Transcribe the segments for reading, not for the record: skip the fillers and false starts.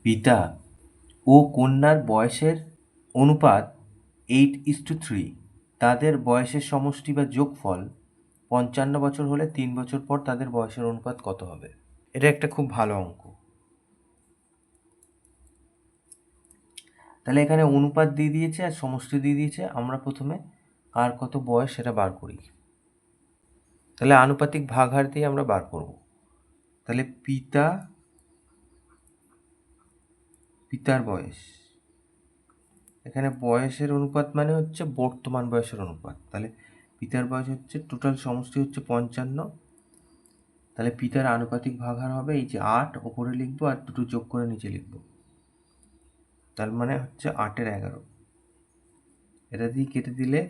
পিতা ও কন্যার বয়সের অনুপাত 8:3। তাদের বয়সের সমষ্টি বা যোগফল 55 বছর হলে 3 বছর পর তাদের বয়সের অনুপাত কত হবে? এটা একটা খুব ভালো অঙ্ক। তাহলে এখানে অনুপাত দিয়ে দিয়েছে আর সমষ্টি দিয়ে দিয়েছে। আমরা প্রথমে কার কত বয়স সেটা বার করি। তাহলে আনুপাতিক ভাগহার দিয়ে আমরা বার করব। তাহলে পিতার বয়স, এখানে বয়সের অনুপাত মানে হচ্ছে বর্তমান বয়সের অনুপাত। তাহলে পিতার বয়স হচ্ছে, টোটাল সমষ্টি হচ্ছে 55। তাহলে পিতার আনুপাতিক ভাগহার হবে এই যে 8, ওপরে লিখবো আর দুটো যোগ করে নিচে লিখবো। তার মানে হচ্ছে 8-এর 11। এটা দিয়ে কেটে দিলে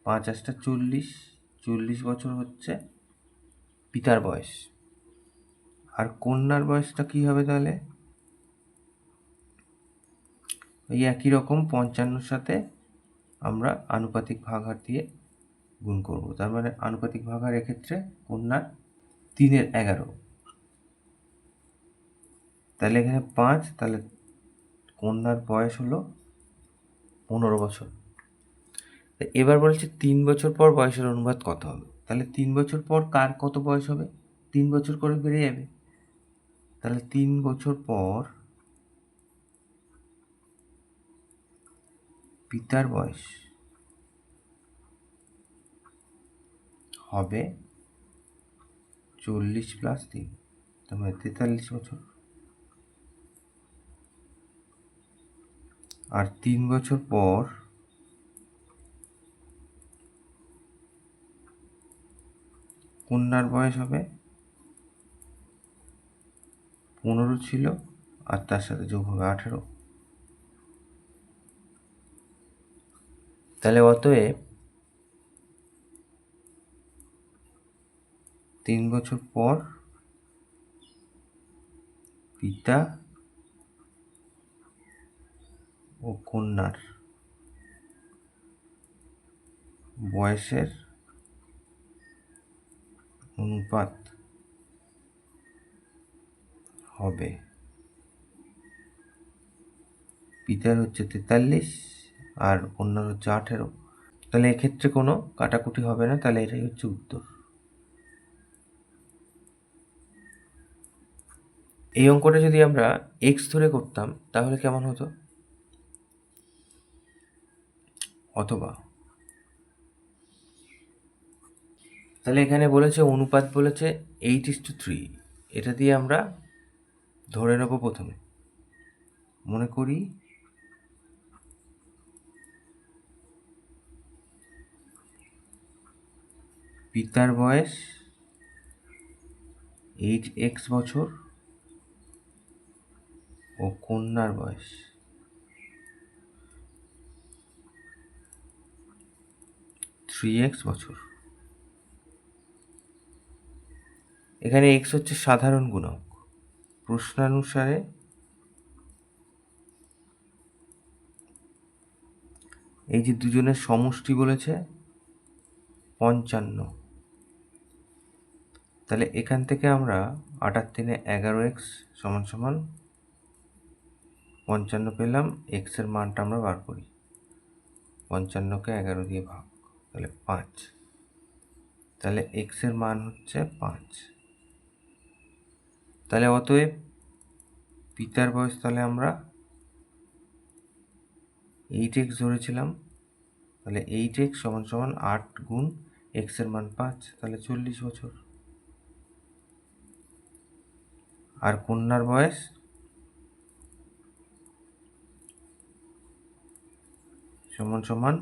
5 8 40, 40 বছর হচ্ছে পিতার বয়স। আর কন্যার বয়সটা কি হবে তাহলে? এই একই রকম 55-র সাথে আমরা আনুপাতিক ভাগহার দিয়ে গুণ করব। তার মানে আনুপাতিক ভাগহার এক্ষেত্রে কন্যার 3-এর 11। তাহলে এখানে 5, তাহলে কন্যার বয়স হলো 15 বছর। এবার বলছে 3 বছর পর বয়সের অনুপাত কত হবে? তাহলে 3 বছর পর কার কত বয়স হবে? 3 বছর করে বেড়ে যাবে। তাহলে 3 বছর পর পিতার বয়স হবে 40 + 3, তার মানে 43 বছর। আর 3 বছর পর কন্যার বয়স হবে 15 ছিল, আর তার সাথে যোগ হবে 18। তাহলে অতএব 3 বছর পর পিতা ও কন্যার বয়সের অনুপাত হবে, পিতার হচ্ছে 43 আর কন্যার হচ্ছে 18। তাহলে এক্ষেত্রে কোনো কাটাকুটি হবে না, তাহলে এটাই হচ্ছে উত্তর। এই অঙ্কটা যদি আমরা এক্স ধরে করতাম তাহলে কেমন হতো? অথবা তাহলে এখানে বলেছে অনুপাত বলেছে 8:3, এটা দিয়ে আমরা ধরে নেব। প্রথমে মনে করি পিতার বয়স 8x বছর ও কন্যার বয়স 3x বছর। এখানে x হচ্ছে সাধারণ গুণক। প্রশ্নানুসারে এই যে দুজনের সমষ্টি বলেছে 55, তাহলে এখান থেকে আমরা 8 আর 3 11x সমান সমান 55 পেলাম। x এর মানটা আমরা বার করি, 55কে 11 দিয়ে ভাগ, তাহলে 5। তাহলে x এর মান হচ্ছে 5। তাহলে অতএব পিতার বয়স তাহলে আমরা 8x ধরেছিলাম, তাহলে 8x সমান সমান 8 গুণ x এর মান 5, তাহলে 40 বছর। আর কন্যার বয়স সমান সমান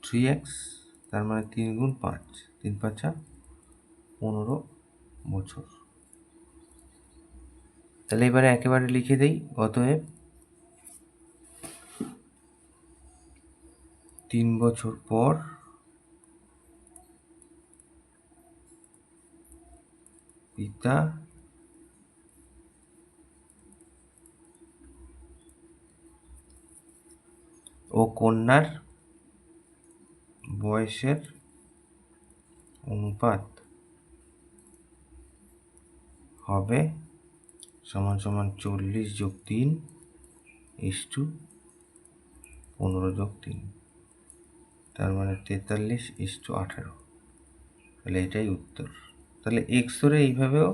3x, তার মানে 3 গুণ 5, 3 5 15 বছর। তাহলে এবারে একেবারে লিখে দেই। অতএব 3 বছর পর পিতা ও কন্যার বয়সের অনুপাত হবে সমান সমান 40+3 ইস্টু 15+3, তার মানে 43:18। তাহলে এটাই উত্তর। তাহলে এক্স ধরে এইভাবেও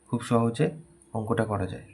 খুব সহজে অঙ্কটা করা যায়।